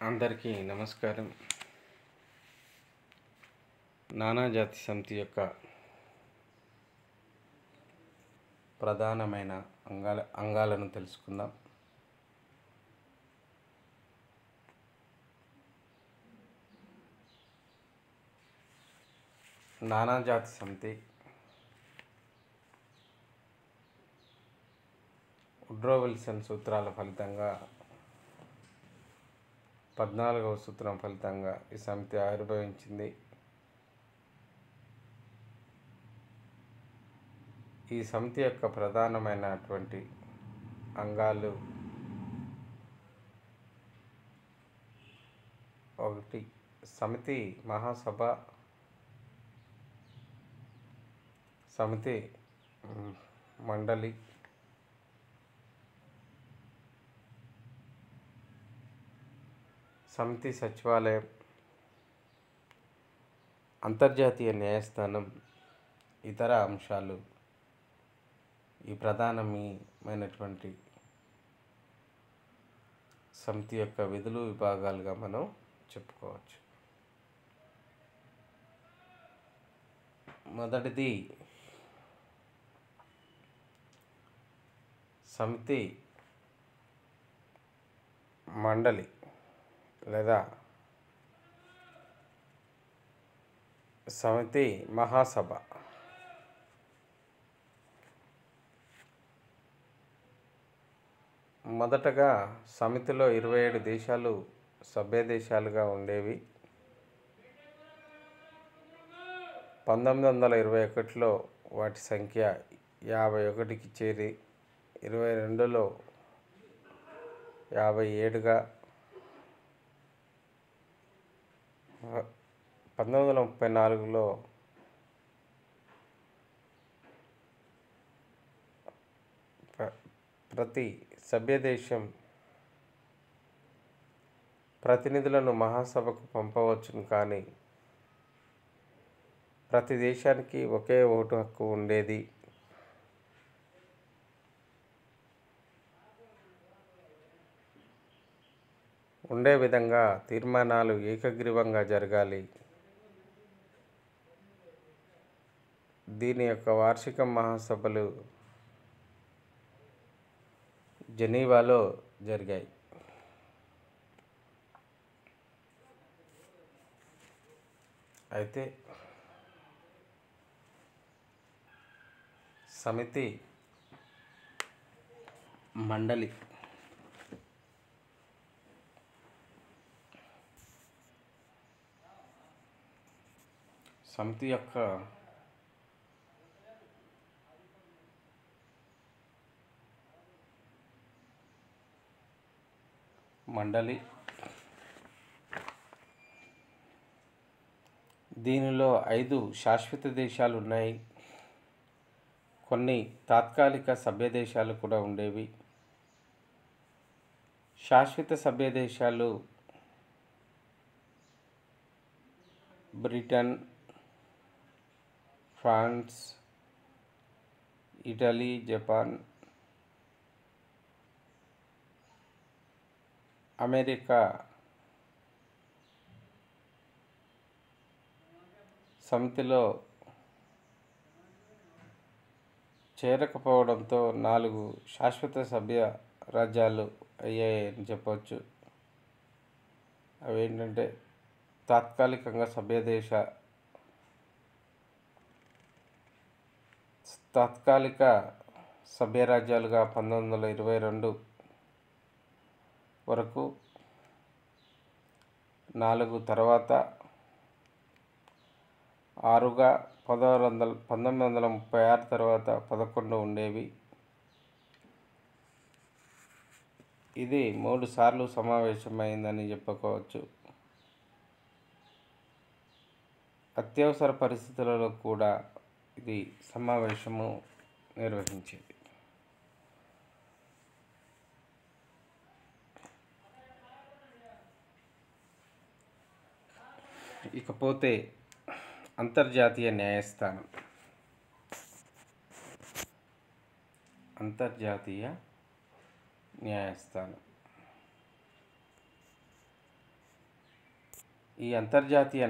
అందరికీ నమస్కారం. నానాజాతి సమితి యొక్క ప్రధానమైన అంగాలను తెలుసుకుందాం. నానాజాతి సమితి వుడ్రో విల్సన్ సూత్రాల ఫలితంగా 14వ సూత్రం ఫలితంగా ఈ సమితి ఆవిర్భవించింది. ఈ సమితి యొక్క ప్రధానమైనటువంటి అంగాలు ఒకటి సమితి మహాసభ, సమితి మండలి, సమితి సచివాలయం, అంతర్జాతీయ న్యాయస్థానం, ఇతర అంశాలు ఈ ప్రధానమైనటువంటి సమితి యొక్క విధులు విభాగాలుగా మనం చెప్పుకోవచ్చు. మొదటిది సమితి మండలి లేదా సమితి మహాసభ. మొదటగా సమితిలో 27 దేశాలు సభ్య దేశాలుగా ఉండేవి. 1921లో వాటి సంఖ్య 51కి చేరి 22లో 57గా, 1934లో ప్రతి సభ్యదేశం ప్రతినిధులను మహాసభకు పంపవచ్చును, కానీ ప్రతి దేశానికి ఒకే ఓటు హక్కు ఉండేది. ఉండే విధంగా తీర్మానాలు ఏకగ్రీవంగా జరగాలి. దీని యొక్క వార్షిక మహాసభలు జెనీవాలో జరిగాయి. అయితే సమితి మండలి సమితి యొక్క మండలి దీనిలో 5 శాశ్వత దేశాలు ఉన్నాయి. కొన్ని తాత్కాలిక సభ్య దేశాలు కూడా ఉండేవి. శాశ్వత సభ్య దేశాలు Britain, France, Italy, Japan, America సమితిలో చేరకపోవడంతో 4 శాశ్వత సభ్య రాజ్యాలు అయ్యాయని చెప్పవచ్చు. అవేంటంటే తాత్కాలిక సభ్య రాజ్యాలుగా 1922 వరకు, 4 తర్వాత 6గా 1936 తర్వాత 11 ఉండేవి. ఇది 3 సార్లు సమావేశమైందని చెప్పుకోవచ్చు. అత్యవసర పరిస్థితులలో కూడా ఇది సమావేశము నిర్వహించేది. ఇకపోతే అంతర్జాతీయ న్యాయస్థానం. అంతర్జాతీయ న్యాయస్థానం ఈ అంతర్జాతీయ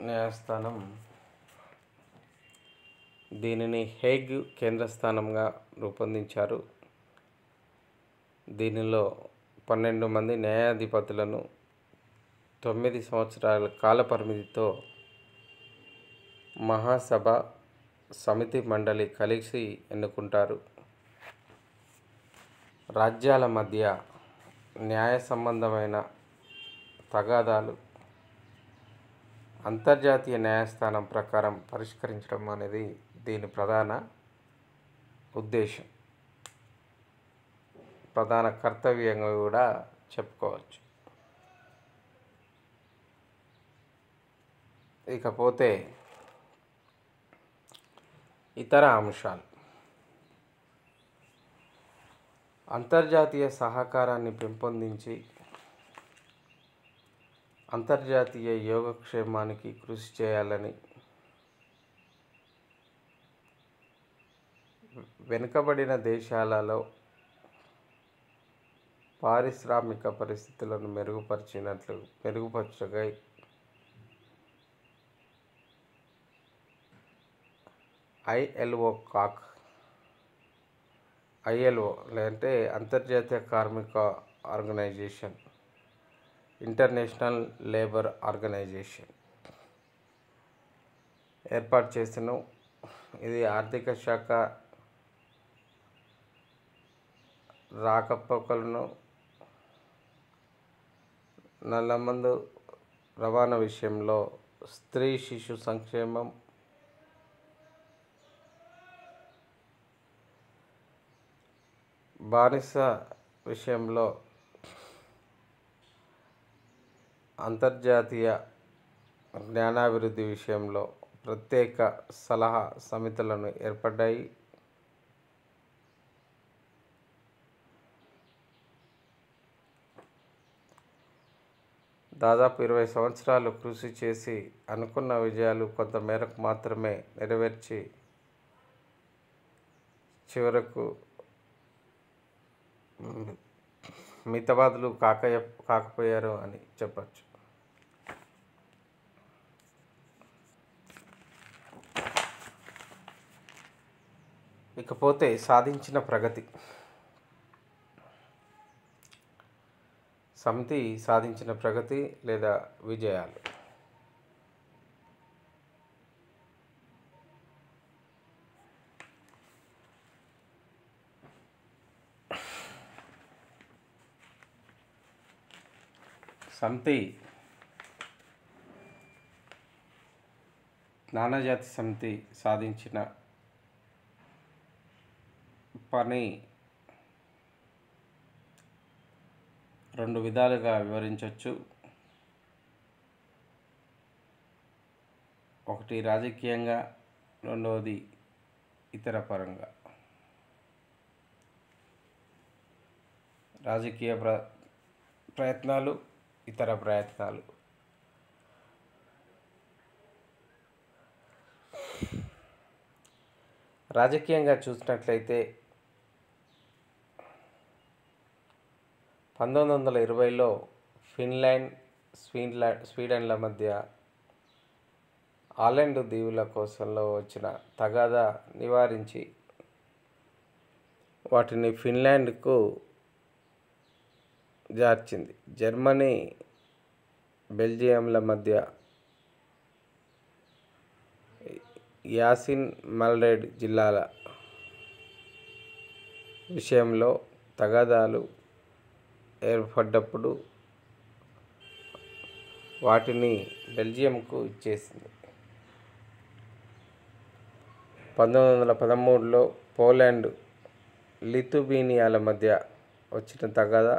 న్యాయస్థానం దీనిని హేగ్ కేంద్ర స్థానంగా రూపొందించారు. దీనిలో 12 మంది న్యాయాధిపతులను 9 సంవత్సరాల కాల పరిమితితో మహాసభ సమితి మండలి కలిసి ఎన్నుకుంటారు. రాజ్యాల మధ్య న్యాయ సంబంధమైన తగాదాలు అంతర్జాతీయ న్యాయస్థానం ప్రకారం పరిష్కరించడం అనేది దీని ప్రధాన ఉద్దేశం, ప్రధాన కర్తవ్యంగా కూడా చెప్పుకోవచ్చు. ఇకపోతే ఇతర అంశాలు. అంతర్జాతీయ సహకారాన్ని పెంపొందించి అంతర్జాతీయ యోగక్షేమానికి కృషి చేయాలని, వెనుకబడిన దేశాలలో పారిశ్రామిక పరిస్థితులను మెరుగుపరచగై ILO అంటే అంతర్జాతీయ కార్మిక ఆర్గనైజేషన్, ఇంటర్నేషనల్ లేబర్ ఆర్గనైజేషన్ ఏర్పాటు చేసెను. ఇది ఆర్థిక శాఖ, రాకపోకలను, నల్లమందు రవాణా విషయంలో, స్త్రీ శిశు సంక్షేమం, బానిస విషయంలో అంతర్జాతీయ జ్ఞానాభివృద్ధి విషయంలో ప్రత్యేక సలహా సమితులను ఏర్పడ్డాయి. దాదాపు 20 సంవత్సరాలు కృషి చేసి అనుకున్న విజయాలు కొంత మేరకు మాత్రమే నెరవేర్చి చివరకు మితవాదులు కాకపోయారు అని చెప్పచ్చు. ఇకపోతే సాధించిన ప్రగతి. సమితి సాధించిన ప్రగతి లేదా విజయాలు. సమితి నానాజాతి సమితి సాధించిన పని 2 విధాలుగా వివరించవచ్చు. ఒకటి రాజకీయంగా, రెండవది ఇతర పరంగా. రాజకీయ ప్రయత్నాలు, ఇతర ప్రయత్నాలు. రాజకీయంగా చూసినట్లయితే 1920లో ఫిన్లాండ్, స్వీడన్ల మధ్య ఆలెండ్ దీవుల కోసంలో వచ్చిన తగాదా నివారించి వాటిని ఫిన్లాండ్కు జార్చింది. జర్మనీ, బెల్జియంల మధ్య యాసిన్ మల్రెడ్ జిల్లాల విషయంలో తగాదాలు ఏర్పడ్డప్పుడు వాటిని బెల్జియంకు ఇచ్చేసింది. 1913లో పోలాండ్, లిథువేనియాల మధ్య వచ్చిన తగాదా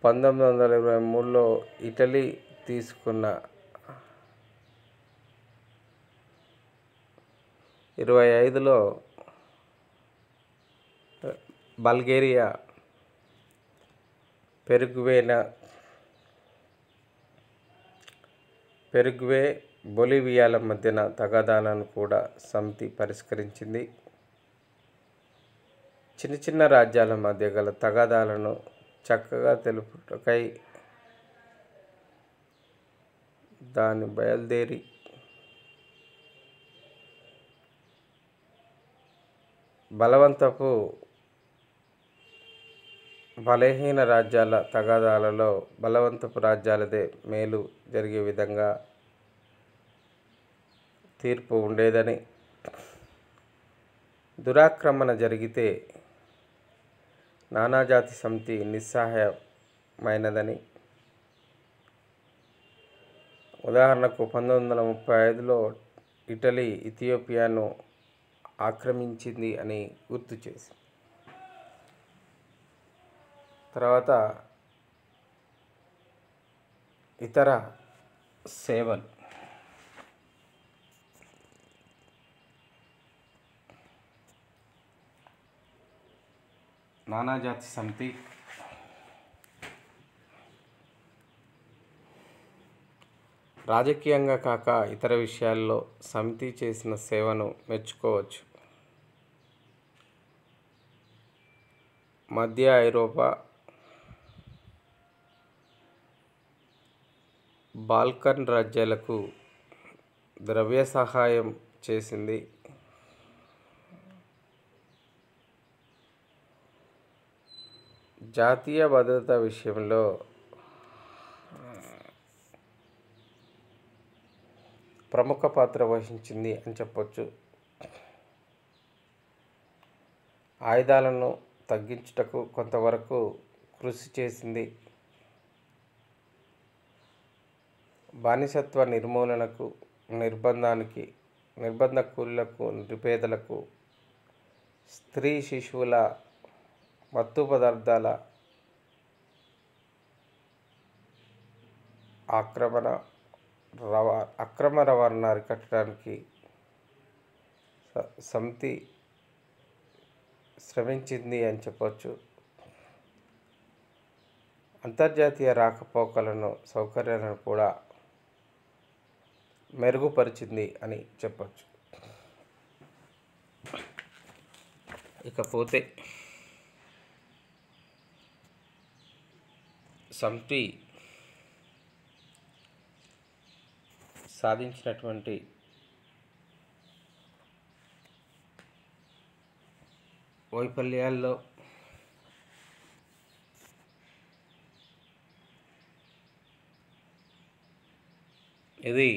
1923లో ఇటలీ తీసుకున్న 25లో బల్గేరియా, పెరుగ్వే, బొలివియాల మధ్యన తగాదాలను కూడా సమితి పరిష్కరించింది. చిన్న చిన్న రాజ్యాల మధ్య గల తగాదాలను చక్కగా తెలుపుటకై దాని బయలుదేరి బలహీన రాజ్యాల తగాదాలలో బలవంతపు రాజ్యాలదే మేలు జరిగే విధంగా తీర్పు ఉండేదని, దురాక్రమణ జరిగితే నానాజాతి సమితి నిస్సహాయమైనదని, ఉదాహరణకు 1935లో ఇటలీ ఇథియోపియాను ఆక్రమించింది అని గుర్తు చేసింది. తర్వాత ఇతర సేవలు. నానాజాతి సమితి రాజకీయంగా కాక ఇతర విషయాల్లో సమితి చేసిన సేవను మెచ్చుకోవచ్చు. మధ్య ఐరోపా, బాల్కన్ రాజ్యాలకు ద్రవ్య సహాయం చేసింది. జాతీయ భద్రత విషయంలో ప్రముఖ పాత్ర వహించింది అని చెప్పొచ్చు. ఆయుధాలను తగ్గించుటకు కొంతవరకు కృషి చేసింది. బానిసత్వ నిర్మూలనకు, నిర్బంధ కూలీలకు, నిరుపేదలకు, స్త్రీ శిశువుల మత్తు పదార్థాల అక్రమ రవాణా అరికట్టడానికి సమితి శ్రమించింది అని చెప్పొచ్చు. అంతర్జాతీయ రాకపోకలను సౌకర్యాలను కూడా మెరుగుపరిచింది అని చెప్పొచ్చు. ఇకపోతే సమితి సాధించినటువంటి వైఫల్యాల్లో ఇది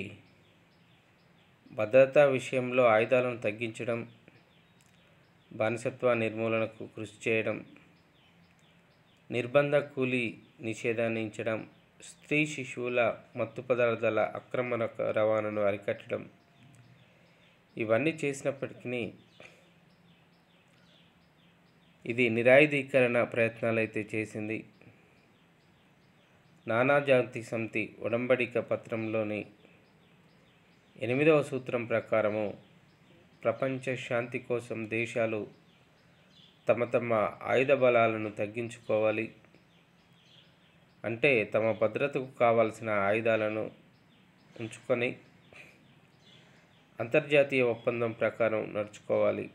భద్రతా విషయంలో ఆయుధాలను తగ్గించడం, బానిసత్వ నిర్మూలనకు కృషి చేయడం, నిర్బంధ కూలీ నిషేధించడం, స్త్రీ శిశువుల మత్తు పదార్థాల అక్రమ రవాణాను అరికట్టడం, ఇవన్నీ చేసినప్పటికీ ఇది నిరాయుధీకరణ ప్రయత్నాలైతే చేసింది. నానాజాతి సమితి ఒడంబడిక పత్రంలోని 8వ సూత్రం ప్రకారము ప్రపంచ శాంతి కోసం దేశాలు తమ ఆయుధ బలాలను తగ్గించుకోవాలి. అంటే తమ భద్రతకు కావాల్సిన ఆయుధాలను ఉంచుకొని అంతర్జాతీయ ఒప్పందం ప్రకారం నడుచుకోవాలి.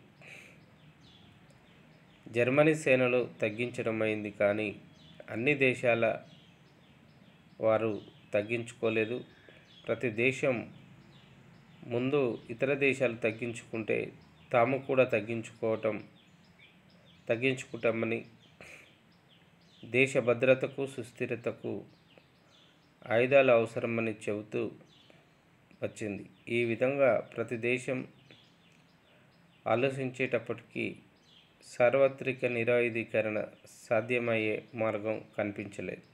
జర్మనీ సేనలు తగ్గించడం అయింది, కానీ అన్ని దేశాల వారు తగ్గించుకోలేదు. ప్రతి దేశం ముందు ఇతర దేశాలు తగ్గించుకుంటే తాము కూడా తగ్గించుకుంటామని, దేశ భద్రతకు సుస్థిరతకు ఆయుధాలు అవసరమని చెబుతూ వచ్చింది. ఈ విధంగా ప్రతి దేశం ఆలోచించేటప్పటికీ సార్వత్రిక నిరాయుధీకరణ సాధ్యమయ్యే మార్గం కనిపించలేదు.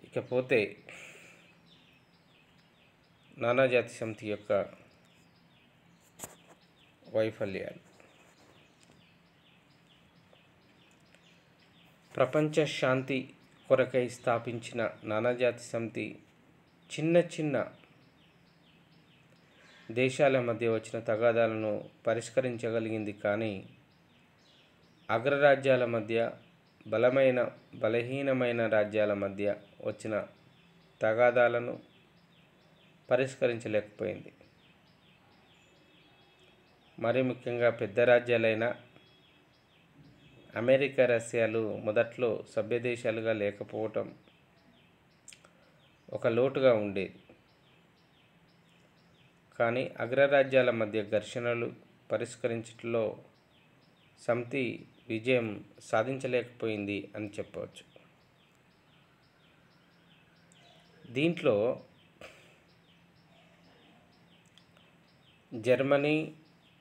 ఇకపోతే నానాజాతి సమితి యొక్క వైఫల్యాలు. ప్రపంచ శాంతి కొరకై స్థాపించిన నానాజాతి సమితి చిన్న దేశాల మధ్య వచ్చిన తగాదాలను పరిష్కరించగలిగింది, కానీ అగ్రరాజ్యాల మధ్య, బలహీనమైన రాజ్యాల మధ్య వచ్చిన తగాదాలను పరిష్కరించలేకపోయింది. మరి ముఖ్యంగా పెద్ద రాజ్యాలైన అమెరికా, రష్యాలు మొదట్లో సభ్యదేశాలుగా లేకపోవటం ఒక లోటుగా ఉండేది. కానీ అగ్రరాజ్యాల మధ్య ఘర్షణలు పరిష్కరించడంలో సమితి విజయం సాధించలేకపోయింది అని చెప్పవచ్చు. దీంట్లో జర్మనీ,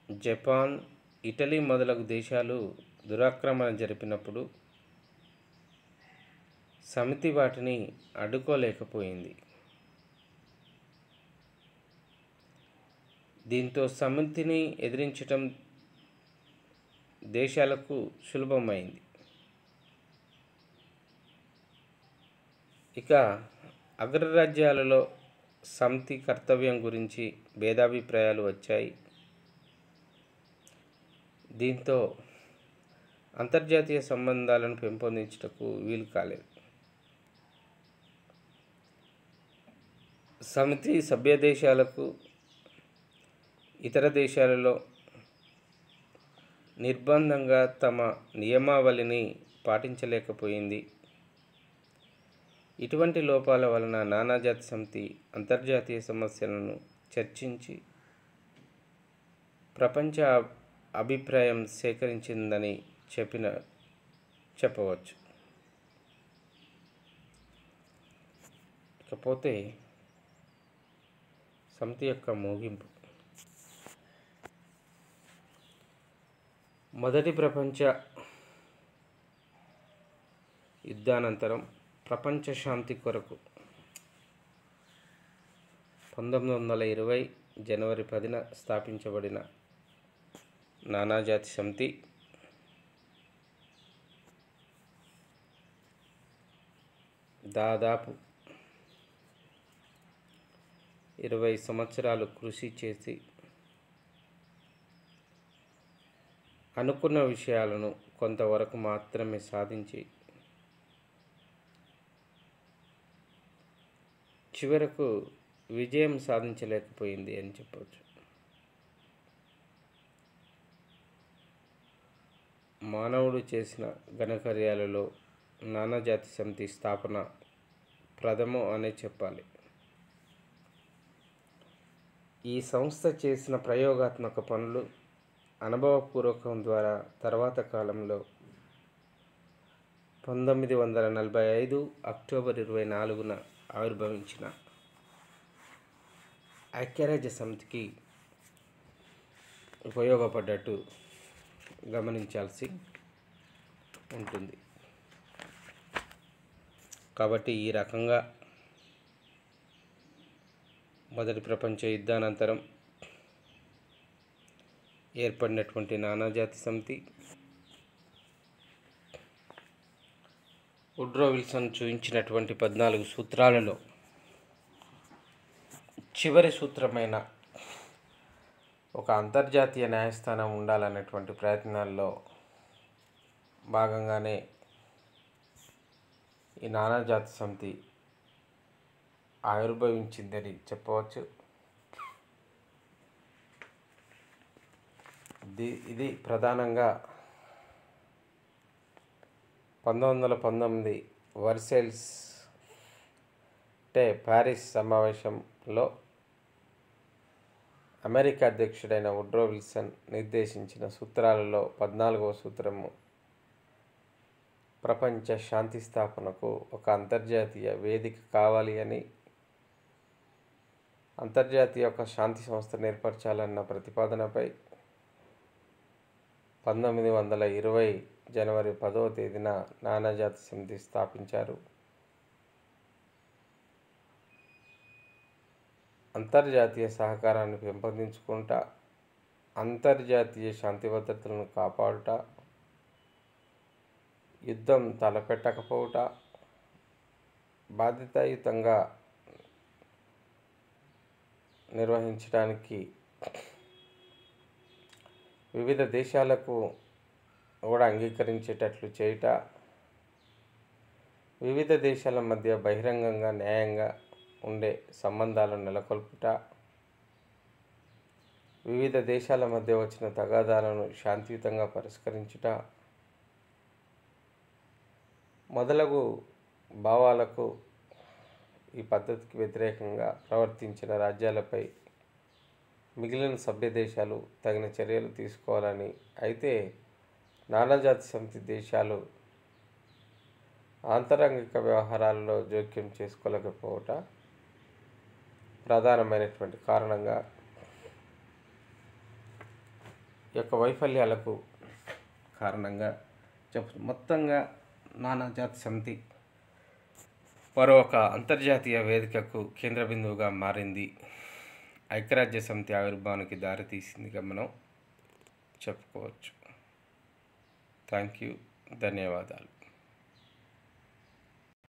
జపాన్, ఇటలీ మొదలగు దేశాలు దురాక్రమణ జరిపినప్పుడు సమితి వాటిని అడ్డుకోలేకపోయింది. దీంతో సమితిని ఎదిరించటం దేశాలకు సులభమైంది. ఇక అగ్రరాజ్యాలలో సమితి కర్తవ్యం గురించి భేదాభిప్రాయాలు వచ్చాయి. దీంతో అంతర్జాతీయ సంబంధాలను పెంపొందించుటకు వీలు కాలేదు. సమితి సభ్య దేశాలకు ఇతర దేశాలలో నిర్బంధంగా తమ నియమావళిని పాటించలేకపోయింది. ఇటువంటి లోపాల వలన నానాజాతి సమితి అంతర్జాతీయ సమస్యలను చర్చించి ప్రపంచ అభిప్రాయం సేకరించిందని చెప్పవచ్చు. ఇకపోతే సమితి యొక్క ముగింపు. మొదటి ప్రపంచ యుద్ధానంతరం ప్రపంచ శాంతి కొరకు 1920 జనవరి 10న స్థాపించబడిన నానాజాతి సమితి దాదాపు 20 సంవత్సరాలు కృషి చేసి అనుకున్న విషయాలను కొంతవరకు మాత్రమే సాధించి చివరకు విజయం సాధించలేకపోయింది అని చెప్పవచ్చు. మానవుడు చేసిన ఘనకార్యాలలో నానాజాతి సమితి స్థాపన ప్రథమం అనే చెప్పాలి. ఈ సంస్థ చేసిన ప్రయోగాత్మక పనులు అనుభవపూర్వకం ద్వారా తర్వాత కాలంలో 1945 అక్టోబర్ 24న ఆవిర్భవించిన ఐక్యరాజ్య సమితికి ఉపయోగపడ్డట్టు గమనించాల్సి ఉంటుంది. కాబట్టి ఈ రకంగా మొదటి ప్రపంచ యుద్ధానంతరం ఏర్పడినటువంటి నానాజాతి సమితి వుడ్రో విల్సన్ చూపించినటువంటి 14 సూత్రాలలో చివరి సూత్రమైన ఒక అంతర్జాతీయ న్యాయస్థానం ఉండాలనేటువంటి ప్రయత్నాల్లో భాగంగానే ఈ నానాజాతి సమితి ఆవిర్భవించిందని చెప్పవచ్చు. ఇది ప్రధానంగా 1919 వర్సైల్స్ ప్యారిస్ సమావేశంలో అమెరికా అధ్యక్షుడైన వుడ్రో విల్సన్ నిర్దేశించిన సూత్రాలలో 14వ సూత్రము ప్రపంచ శాంతి స్థాపనకు ఒక అంతర్జాతీయ వేదిక కావాలి అని, అంతర్జాతీయ ఒక శాంతి సంస్థను ఏర్పరచాలన్న ప్రతిపాదనపై 1920 జనవరి 10వ తేదీన నానాజాతి సమితి స్థాపించారు. అంతర్జాతీయ సహకారాన్ని పెంపొందించుకుంటా, అంతర్జాతీయ శాంతి భద్రతలను కాపాడుట, యుద్ధం తలపెట్టకపోవుట, బాధ్యతాయుతంగా నిర్వహించడానికి వివిధ దేశాలకు కూడా అంగీకరించేటట్లు చేయుట, వివిధ దేశాల మధ్య బహిరంగంగా న్యాయంగా ఉండే సంబంధాలను నెలకొల్పుట, వివిధ దేశాల మధ్య వచ్చిన తగాదాలను శాంతియుతంగా పరిష్కరించుట మొదలగు భావాలకు ఈ పద్ధతికి వ్యతిరేకంగా ప్రవర్తించిన రాజ్యాలపై మిగిలిన సభ్య దేశాలు తగిన చర్యలు తీసుకోవాలని, అయితే నానాజాతి సమితి దేశాలు ఆంతరంగిక వ్యవహారాలలో జోక్యం చేసుకోలేకపోవట ప్రధానమైనటువంటి కారణంగా ఈ యొక్క వైఫల్యాలకు కారణంగా మొత్తంగా నానాజాతి సమితి మరొక అంతర్జాతీయ వేదికకు కేంద్ర బిందువుగా మారింది. ఐక్యరాజ్య సమితి ఆవిర్భావానికి దారితీసిందిగా మనం చెప్పుకోవచ్చు. Thank you. ధన్యవాదాలు.